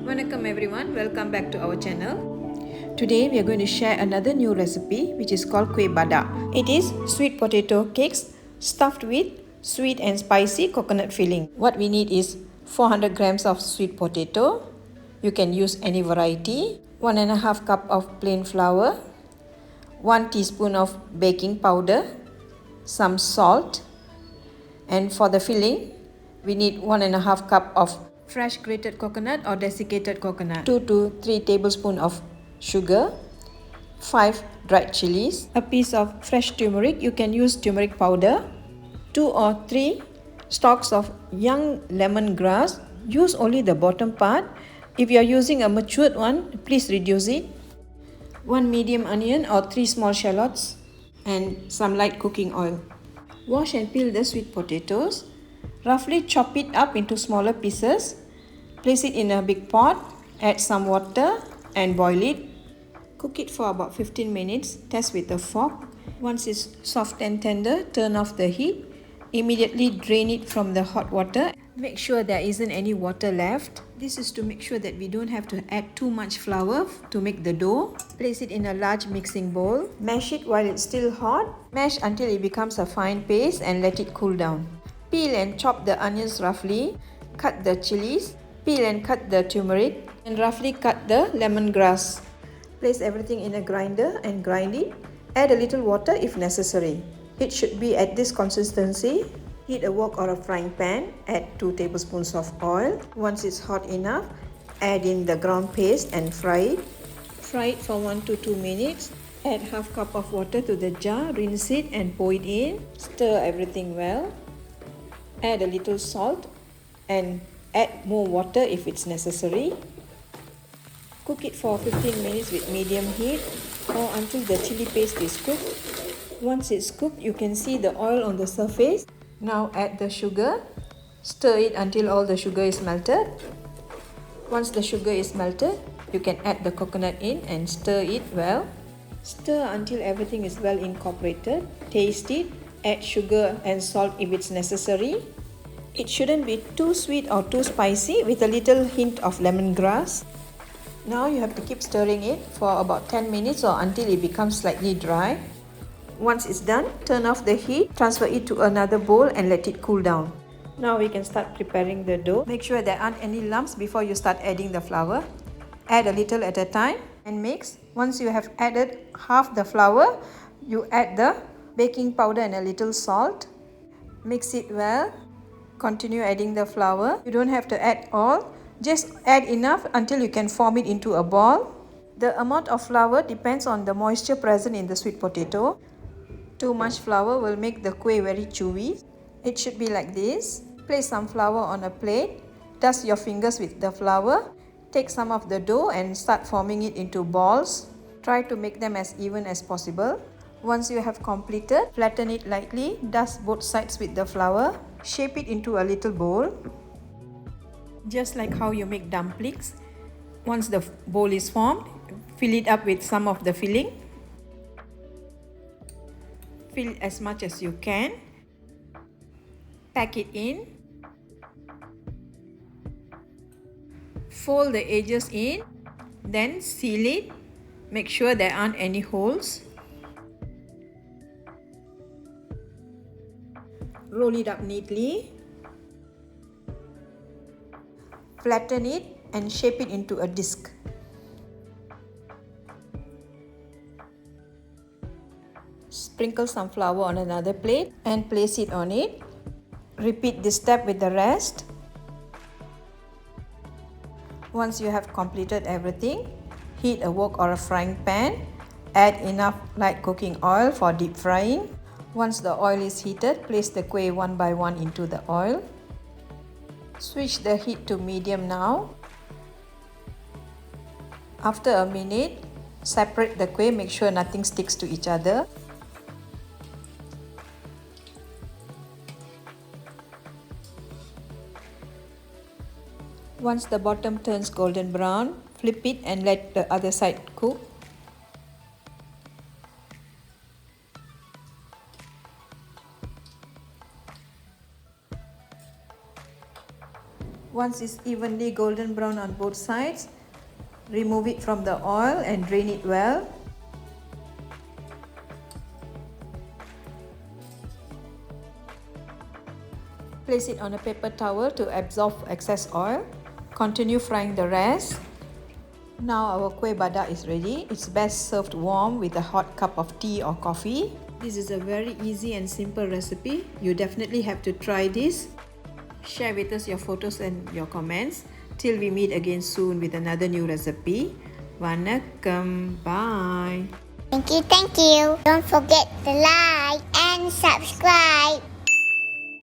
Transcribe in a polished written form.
Welcome everyone, welcome back to our channel. Today we are going to share another new recipe which is called kueh bada. It is sweet potato cakes stuffed with sweet and spicy coconut filling. What we need is 400 grams of sweet potato. You can use any variety. 1.5 cup of plain flour, 1 teaspoon of baking powder, some salt, and for the filling we need 1.5 cup of fresh grated coconut or desiccated coconut, 2 to 3 tablespoons of sugar, 5 dried chilies, a piece of fresh turmeric, you can use turmeric powder, 2 or 3 stalks of young lemongrass, use only the bottom part. If you are using a matured one, please reduce it. 1 medium onion or 3 small shallots and some light cooking oil. Wash and peel the sweet potatoes. Roughly chop it up into smaller pieces. Place it in a big pot, add some water and boil it. Cook it for about 15 minutes. Test with a fork. Once it's soft and tender, turn off the heat. Immediately drain it from the hot water. Make sure there isn't any water left. This is to make sure that we don't have to add too much flour to make the dough. Place it in a large mixing bowl. Mash it while it's still hot. Mash until it becomes a fine paste and let it cool down. Peel and chop the onions roughly. Cut the chilies. Peel and cut the turmeric. And roughly cut the lemongrass. Place everything in a grinder and grind it. Add a little water if necessary. It should be at this consistency. Heat a wok or a frying pan. Add 2 tablespoons of oil. Once it's hot enough, add in the ground paste and fry it. Fry it for 1 to 2 minutes. Add half cup of water to the jar. Rinse it and pour it in. Stir everything well. Add a little salt and add more water if it's necessary. Cook it for 15 minutes with medium heat or until the chili paste is cooked. Once it's cooked, you can see the oil on the surface. Now add the sugar. Stir it until all the sugar is melted. Once the sugar is melted, you can add the coconut in and stir it well. Stir until everything is well incorporated. Taste it. Add sugar and salt if it's necessary. It shouldn't be too sweet or too spicy with a little hint of lemongrass. Now you have to keep stirring it for about 10 minutes or until it becomes slightly dry. Once it's done, turn off the heat, transfer it to another bowl and let it cool down. Now we can start preparing the dough. Make sure there aren't any lumps before you start adding the flour. Add a little at a time and mix. Once you have added half the flour, you add the baking powder and a little salt. Mix it well. Continue adding the flour. You don't have to add all. Just add enough until you can form it into a ball. The amount of flour depends on the moisture present in the sweet potato. Too much flour will make the kueh very chewy. It should be like this. Place some flour on a plate. Dust your fingers with the flour. Take some of the dough and start forming it into balls. Try to make them as even as possible. Once you have completed, flatten it lightly. Dust both sides with the flour. Shape it into a little bowl. Just like how you make dumplings. Once the bowl is formed, fill it up with some of the filling. Fill as much as you can. Pack it in. Fold the edges in. Then seal it. Make sure there aren't any holes. Roll it up neatly. Flatten it and shape it into a disc. Sprinkle some flour on another plate and place it on it. Repeat this step with the rest. Once you have completed everything, heat a wok or a frying pan. Add enough light cooking oil for deep frying. Once the oil is heated, place the kueh one by one into the oil. Switch the heat to medium now. After a minute, separate the kueh, make sure nothing sticks to each other. Once the bottom turns golden brown, flip it and let the other side cook. Once it's evenly golden brown on both sides, remove it from the oil and drain it well. Place it on a paper towel to absorb excess oil. Continue frying the rest. Now our kueh badak is ready. It's best served warm with a hot cup of tea or coffee. This is a very easy and simple recipe. You definitely have to try this. Share with us your photos and your comments. Till we meet again soon with another new recipe. Vanakkam. Bye. Thank you. Don't forget to like and subscribe.